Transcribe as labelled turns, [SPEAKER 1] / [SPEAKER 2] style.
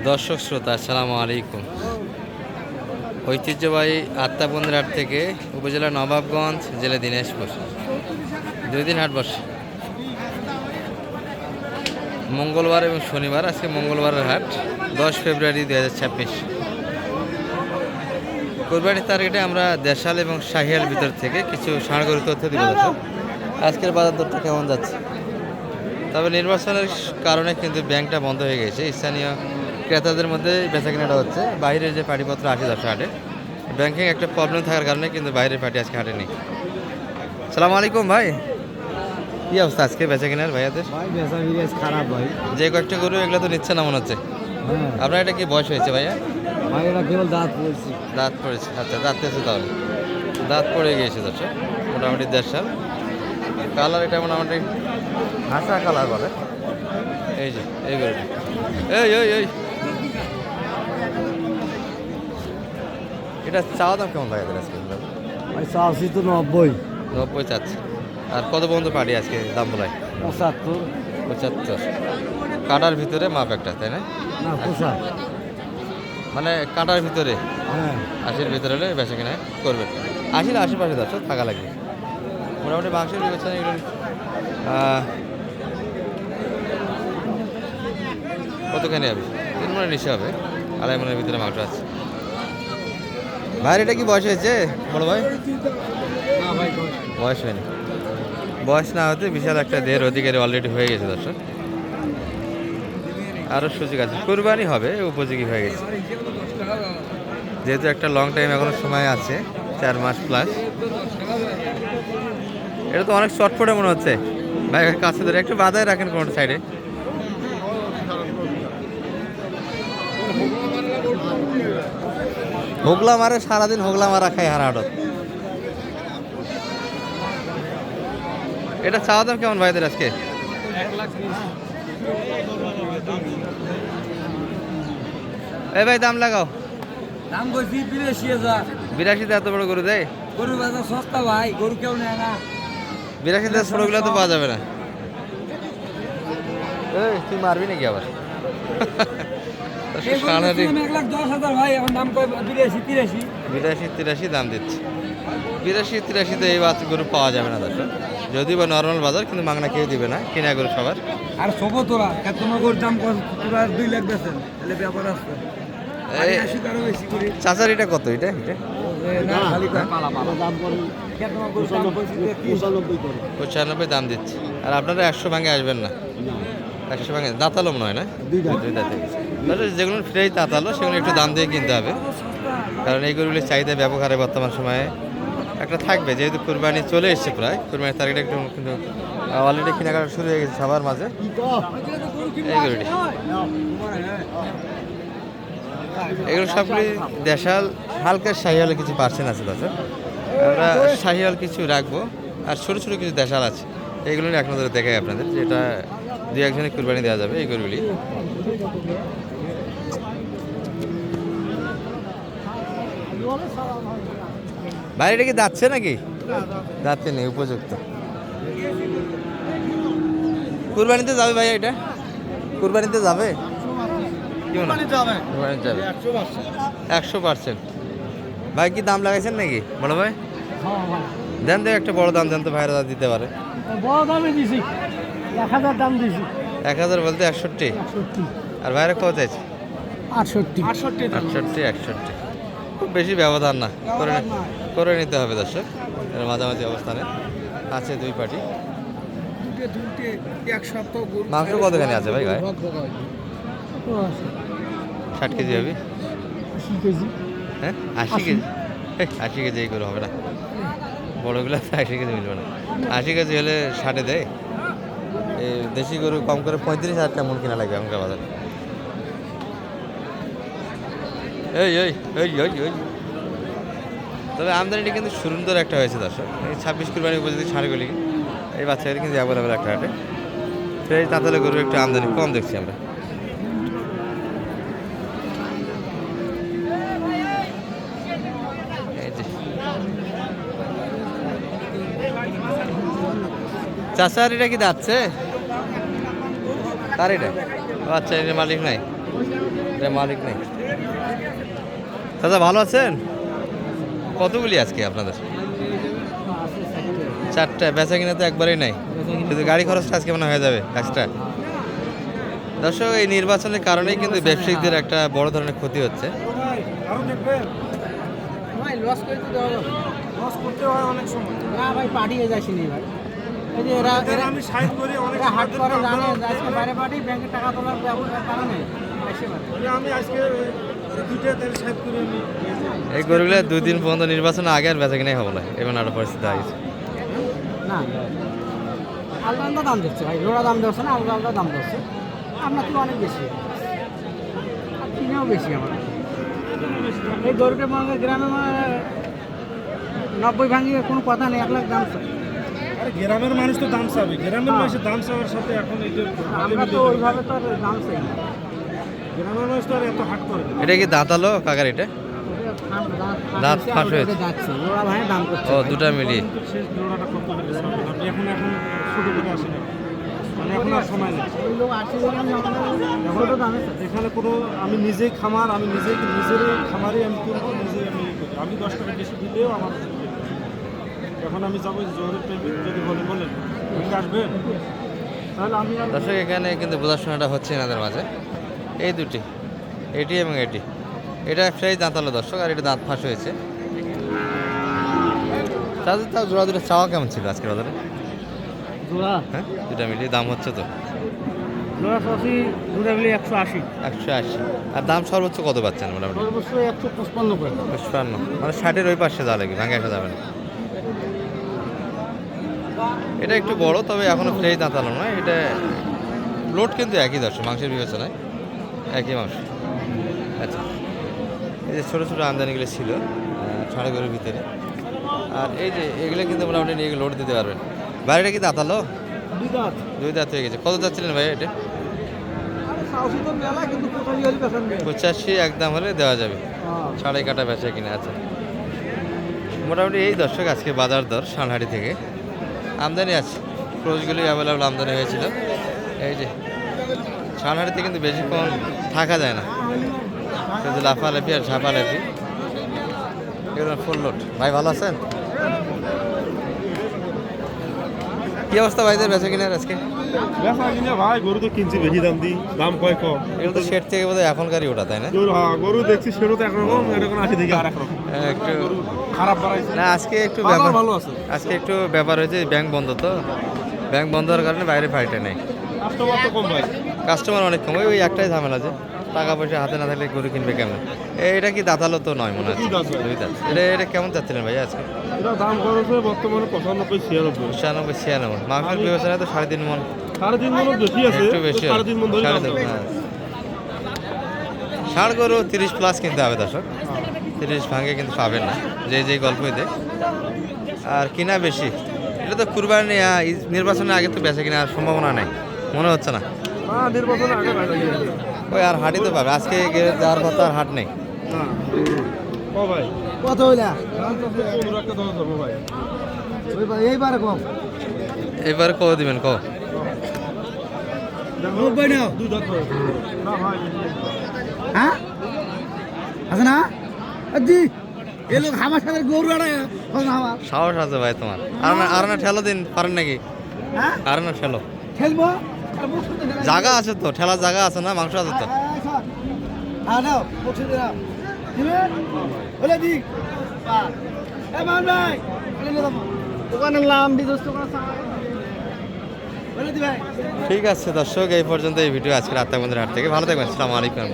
[SPEAKER 1] দর্শক শ্রোতা আসসালামু আলাইকুম। ঐতিহ্যবাহী আত্মাবন্দের হাট থেকে উপজেলা নবাবগঞ্জ, জেলা দিনাজপুর 2 দিন হাট বসে, মঙ্গলবার এবং শনিবার। আজকে মঙ্গলবারের হাট 10 ফেব্রুয়ারি 2026। কোরবানির টার্গেটে আমরা দেশাল এবং শাহিয়াল ভিতর থেকে কিছু ষাঁড় গরুর তথ্য দিব। দর্শক আজকের বাজার দরটা কেমন যাচ্ছে? তবে নির্বাচনের কারণে কিন্তু ব্যাংকটা বন্ধ হয়ে গেছে। স্থানীয় ক্রেতাদের মধ্যে বেচাকেনাটা হচ্ছে। বাইরের যে পাটিপত্র আসে দর্শক হাটে, ব্যাংকিং একটা প্রবলেম থাকার কারণে কিন্তু বাইরের পার্টি আজকে হাটে নেই। সালামু আলাইকুম ভাই, কি অবস্থা আজকে বেচাকেনার ভাইয়াদের?
[SPEAKER 2] ভাই বেচা বিরাজ খারাপ ভাই।
[SPEAKER 1] যে কয়েকটা গরু এগুলো তো নিচ্ছে না মনে হচ্ছে।
[SPEAKER 2] হ্যাঁ
[SPEAKER 1] আপনার এটা কি বয়স হয়েছে ভাইয়া?
[SPEAKER 2] ভাই এরা কেবল দাঁত পড়েছি।
[SPEAKER 1] দাঁত পড়েছে, আচ্ছা দাঁত পেয়েছে, তাহলে দাঁত পড়ে গিয়েছে দর্শক। মোটামুটি 1.5 সাল। কালার এটা মোটামুটি হাসা কালার বলে। এই যে এই গরুটি, এই এই এই এটা চাওয়া দাম কেমন ভাইয়াদের আজকে?
[SPEAKER 2] ভাই চাষি তো 90,
[SPEAKER 1] 90 চাচ্ছে। আর কত পর্যন্ত পারি আজকে দাম বলাই?
[SPEAKER 2] 75।
[SPEAKER 1] 75। কাটার ভিতরে মাপ একটা, তাই না?
[SPEAKER 2] না পোষা।
[SPEAKER 1] মানে কাটার ভিতরে
[SPEAKER 2] হ্যাঁ
[SPEAKER 1] 80-র ভিতরে হলে বেচা কিনা করবেন। 80 আশেপাশে দর্শক থাকা লাগবে। মোটামুটি মাংসের বিবেচনা এগুলো কতখানি হবে? 3 মনের নিচে হবে, 2.5 মনের ভিতরে মাংস আছে। ভাইয়ের এটা কি বয়স হয়েছে বড় ভাই?
[SPEAKER 2] না ভাই
[SPEAKER 1] বয়স হয়নি। বয়স না হতে বিশাল একটা দেহের অধিকারী অলরেডি হয়ে গেছে দর্শক। আরও সুযোগ আছে, কুরবানি হবে উপযোগী হয়ে গেছে। যেহেতু একটা লং টাইম এখনো সময় আছে, 4 মাস প্লাস। এটা তো অনেক চটপটে মনে হচ্ছে ভাই, কাছে ধরে একটু বাধায় রাখেন কোনো সাইডে। হোগলা মারে সারাদিন, হোগলা মারা খাই হারাহাটত। এটা চাওয়া দাম কেমন ভাইদের আজকে?
[SPEAKER 2] 1,20,000।
[SPEAKER 1] এই ভাই দাম লাগাও।
[SPEAKER 2] দাম কইছি 82,000।
[SPEAKER 1] 82তে এত বড় গরু দেয়?
[SPEAKER 2] গরু বাজার সস্তা ভাই, গরু কেউ নেয় না।
[SPEAKER 1] 82তে ছোটগুলো তো পাওয়া যাবে না। এই তুই মারবি নাকি আবার?
[SPEAKER 2] এই গরু বেচছিলাম 1,10,000 ভাই, এখন দাম কই 82, 83।
[SPEAKER 1] 82-83 দাম দিচ্ছে। 82-83তে এই বাচ্চা গরু পাওয়া যাবে না দর্শক, যদিও বা নর্মাল বাজার, কিন্তু মাংনা কেউ দিবে না, কিনা গরু সবার।
[SPEAKER 2] আর সবো তোরা এত গরুর দাম কত? তোরা 2 লাখ বেচেন, তাহলে ব্যাপার আছে।
[SPEAKER 1] এই
[SPEAKER 2] 80 টাকা বেশি করে।
[SPEAKER 1] চাচার এটা কত? এটা এটা
[SPEAKER 2] না খালি পালা পালা দাম করে। কেন গরুর দাম কইছি 95 করে।
[SPEAKER 1] 95 দাম দিচ্ছে। আর আপনারা 100 ভাঙে আসবেন না। 100 ভাঙে দাঁতালো মনে হয় না?
[SPEAKER 2] দুই দাঁত।
[SPEAKER 1] দুই দাঁতে। তাহলে যেগুলো ফ্রেশ দাঁতালো সেগুলো একটু দাম দিয়ে কিনতে হবে, কারণ এই গরুগুলির চাহিদা ব্যাপক হারে বর্তমান সময়ে একটা থাকবে। যেহেতু কুরবানি চলে এসছে, প্রায় কুরবানির তারিখটা একটু কিন্তু অলরেডি কেনাকাটা শুরু হয়ে গেছে সবার মাঝে। এই গরুটি, এগুলো সবগুলি দেশাল, হালকা শাহিওয়ালে কিছু পার্সেন্ট আছে দাদা। আমরা শাহিওয়াল কিছু রাখবো, আর ছোটো ছোটো কিছু দেশাল আছে। এইগুলো এক নজরে দেখাই আপনাদের, যেটা 2-1 কুরবানি দেওয়া যাবে এই গরুগুলি। ভাই এটা কি যাচ্ছে নাকি? যাচ্ছে নেই, উপযুক্ত। কুরবানিতে যাবে ভাই? এটা কুরবানিতে যাবে? কেউ না, কুরবানিতে যাবে 100%। ভাই কি দাম লাগাইছেন নাকি বড় ভাই? দেন তো একটা বড় দাম দেন তো, ভাইরা দিতে পারে।
[SPEAKER 2] বড় দামে দিছি, 1,000 দাম দিছি।
[SPEAKER 1] 1000 বলতে 61। আর ভাইরা কত চাইছে?
[SPEAKER 2] 68।
[SPEAKER 1] 68। খুব বেশি ব্যবধান না, করে নিতে হবে দর্শক। এর মাঝামাঝি অবস্থানে আছে 2 পার্টি। মাংস কতখানি আছে ভাই গায়ে? 60 কেজি হবে?
[SPEAKER 2] 80 কেজি।
[SPEAKER 1] হ্যাঁ 80 কেজি? 80 কেজি এই করে হবে না, বড়গুলো 80 কেজি মিলবে না। 80 কেজি হলে 60-এ দেয়। এই দেশি গরু কম করে 35,000 টাকা মন কিনা লাগবে এখনকার বাজারে। এই এই এই এই এই তবে আমদানিটা কিন্তু সুন্দর একটা হয়েছে দর্শক। এই 26 কুরবানি উপযোগী ষাঁড়গুলি, এই বাচ্চাগুলি কিন্তু অ্যাভেলেবেল একটা হাটে। ফ্রেশ দাঁতালে গরুর একটু আমদানি কম দেখছি আমরা। চাচার এটা কি যাচ্ছে? কার এটা? ও আচ্ছা, এটা মালিক নাই, এটা মালিক নাই। দাদা ভালো আছেন? কতগুলি আজকে আপনাদের? 4টা। বেচা কিনা তো একবারেই নাই, শুধু গাড়ি খরচটা আজকে মনে হয়ে যাবে এক্সট্রা। দর্শক, এই নির্বাচনের কারণেই কিন্তু ব্যবসায়িকদের একটা বড় ধরনের ক্ষতি হচ্ছে।
[SPEAKER 2] লস করতে হয় অনেক সময়।
[SPEAKER 3] না ভাই পাঠিয়ে যাচ্ছিনি ভাই। এই যে এরা
[SPEAKER 2] আমি সাইড করি অনেক
[SPEAKER 3] এরা হাট করে জানে আজকে বাইরে পাঠিয়ে ব্যাংকে টাকা তোলার কারণে এসে পারে।
[SPEAKER 2] আমি আজকে দুইটা তেল সাইড করে আমি
[SPEAKER 1] এই গরুগুলো 2 দিন পর্যন্ত নির্বাচন আগে আর বেচা কিনাই হবে না, এমন একটা পরিস্থিতি আছে।
[SPEAKER 3] না আলাদা আলাদা দাম দিচ্ছে ভাই, লোড়া দাম দিচ্ছে না, আলাদা আলাদা দাম দিচ্ছে। আপনার তো অনেক বেশি, আর কিনেও বেশি আমার। এই গরুটার মনে গ্রামে 90 ভাঙিয়ে কোনো কথা নেই, 1 লাখ দাম চাই।
[SPEAKER 2] আরে গ্রামের মানুষ তো দাম চাবে, গ্রামের মানুষের দাম চাওয়ার সাথে এখন এই যে
[SPEAKER 3] আমরা তো ওইভাবে তো আর দাম চাই না।
[SPEAKER 2] গ্রামের মানুষ তো আর এত হাট করে না।
[SPEAKER 1] এটা কি দাঁতালো কাকার? এটা দাঁত ফাঁস হয়েছে।
[SPEAKER 3] যাচ্ছে লোড়া ভাই দাম করছে।
[SPEAKER 1] ও, দুটা মিলিয়ে।
[SPEAKER 2] কিন্তু শেষ জোড়াটা কত করে ছাড়বেন আপনি? এখন ছোট করে আসেন, মানে এখন আর সময় নেই।
[SPEAKER 3] ওই লোক 80 টাকা আমি ছোট দামে চাই।
[SPEAKER 2] এখানে কোনো আমি নিজেই খামার, আমি নিজেই নিজেরই খামারই আমি করবো, নিজেই আমি করি। আমি 10 টাকা বেশি দিলেও আমার এখন আমি যাবো জোরের প্রেমিক যদি বলেন আপনি আসবেন, তাহলে আমি আর
[SPEAKER 1] দর্শক, এখানে কিন্তু বোঝাশোনাটা হচ্ছে এনাদের মাঝে। এই দুটি, এটি এবং এটি, এটা ফ্রেশ দাঁতালো দর্শক, আর এটা দাঁত ফাঁস হয়েছে। তাদের তাও জোড়া দুটো চাওয়া কেমন ছিল আজকের বাজারে?
[SPEAKER 3] জোড়া
[SPEAKER 1] হ্যাঁ, দুটা মিলিয়ে দাম হচ্ছে তো
[SPEAKER 3] জোড়া সসি দুটা মিলে 180,
[SPEAKER 1] 180। আর দাম সর্বোচ্চ কত পাচ্ছেন মোটামুটি?
[SPEAKER 3] সর্বোচ্চ 155 করে।
[SPEAKER 1] 55, মানে 60-এর ওই পাশে যাওয়া লাগে, ভাঙে আসা যাবে না। এটা একটু বড়, তবে এখনো ফ্রেশ দাঁতালো না। এটা লোড কিন্তু একই দর্শক, মাংসের বিবেচনায় একই মাংস। আচ্ছা, এই যে ছোটো ছোটো আমদানিগুলো ছিল ষাঁড় গরুর ভিতরে, আর এই যে এগুলো কিন্তু মোটামুটি নিয়ে লোড দিতে পারবেন। বাড়িটা কি দাঁতালো?
[SPEAKER 3] 2 দাঁত।
[SPEAKER 1] 2 দাঁত হয়ে গেছে। কত যাচ্ছিলেন ভাই এটা?
[SPEAKER 3] আরে সাউসি তো মেলা, কিন্তু কোথায় হলি পেছন নেই।
[SPEAKER 1] 85 একদম হলে দেওয়া যাবে,
[SPEAKER 3] হ্যাঁ।
[SPEAKER 1] ছাড়াই কাটা বেচা কিনা আছে। মোটামুটি এই দর্শক আজকে বাজার দর সানহাটি থেকে। আমদানি আছে, ক্রোজগুলি অ্যাভেলেবল আমদানি হয়েছিল। এই যে সানহাটিতে কিন্তু বেশিক্ষণ থাকা যায় না, শুধু লাফালাফি আর ঝাপালাফি। এগুলো ফুল লোড। ভাই ভালো আছেন? কি অবস্থা ভাইদের বেচা কিনার আজকে?
[SPEAKER 2] ব্যবসা কিনে ভাই গরু তো কিনছি বেশি দাম দিই, দাম কয় কম।
[SPEAKER 1] এগুলো তো শেড থেকে বোধহয় এখনকারই ওটা, তাই না?
[SPEAKER 2] গরু দেখছি সেটা তো একরকম, এটা কোনো আসি দেখি আর একরকম।
[SPEAKER 1] একটু
[SPEAKER 2] খারাপ বাড়াইছে
[SPEAKER 1] না, আজকে একটু
[SPEAKER 2] বাজার
[SPEAKER 1] ব্যাপার,
[SPEAKER 2] ভালো আছে।
[SPEAKER 1] আজকে একটু ব্যাপার হয়েছে, ব্যাংক বন্ধ তো, ব্যাংক বন্ধ হওয়ার কারণে বাইরে ফাইটে নেই,
[SPEAKER 2] কাস্টমার তো কম ভাই।
[SPEAKER 1] কাস্টমার অনেক কম। ওই একটাই ঝামেলা, যে টাকা পয়সা হাতে না থাকলে গরু কিনবে কেমন? এটা কি দাঁতালো তো নয় মনে হচ্ছে?
[SPEAKER 2] 2 দাঁত।
[SPEAKER 1] 2 দাঁত। এটা কেমন চাচ্ছিলেন ভাই আজকে?
[SPEAKER 2] এটা দাম খরচ বর্তমানে 95, 96।
[SPEAKER 1] 95, 96। মাংসের বিবেচনায় তো 3.5 মন,
[SPEAKER 2] 3.5 মন বেশি আছে,
[SPEAKER 1] একটু বেশি।
[SPEAKER 2] 3.5 মন ধরে
[SPEAKER 1] 3.5, হ্যাঁ। ষাঁড় গরু 30+ কিনতে হবে দর্শক, 30 ভাঙে কিন্তু পাবেন না, যে গল্পই দেয়। আর কিনা বেশি, এটা তো কুরবানি নির্বাচনের আগে তো বেচা কিনার সম্ভাবনা নেই মনে হচ্ছে না।
[SPEAKER 2] হ্যাঁ, নির্বাচনের আগে ভাই লাগে।
[SPEAKER 1] ওই আর হাটই তো পাবে, আজকে যাওয়ার কথা আর হাট নেই।
[SPEAKER 2] না ও ভাই
[SPEAKER 3] কত হইলা?
[SPEAKER 2] দাম তো 15 একটা 10 ধরবো ভাই।
[SPEAKER 3] এইবারে কম
[SPEAKER 1] এবারে কত দিবেন কো?
[SPEAKER 3] 90 নাও।
[SPEAKER 2] 2 দাঁত ধরে। না ভাই
[SPEAKER 3] হ্যাঁ আছে না? দি এই লোক আমার সাথে গরু আড়ায় আমার।
[SPEAKER 1] সাহস আছে ভাই তোমার। আর না ঠেলো দিন পারেন নাকি?
[SPEAKER 3] হ্যাঁ
[SPEAKER 1] আর না ঠেলো,
[SPEAKER 3] খেলবো আর বসে তো খেলা।
[SPEAKER 1] জায়গা আছে তো, ঠেলার জায়গা আছে না, মাংস আছে তো।
[SPEAKER 3] হ্যাঁ নাও বসে দে নাও দিবে বলে দি এ মান ভাই বলে দে দোকানে লাম দি দোস্ত কোন বলে দি ভাই।
[SPEAKER 1] ঠিক আছে দর্শক, এই পর্যন্ত এই ভিডিও আজকে রাত বন্ধের হাট থেকে। ভালো থাকবেন, আসসালামু আলাইকুম।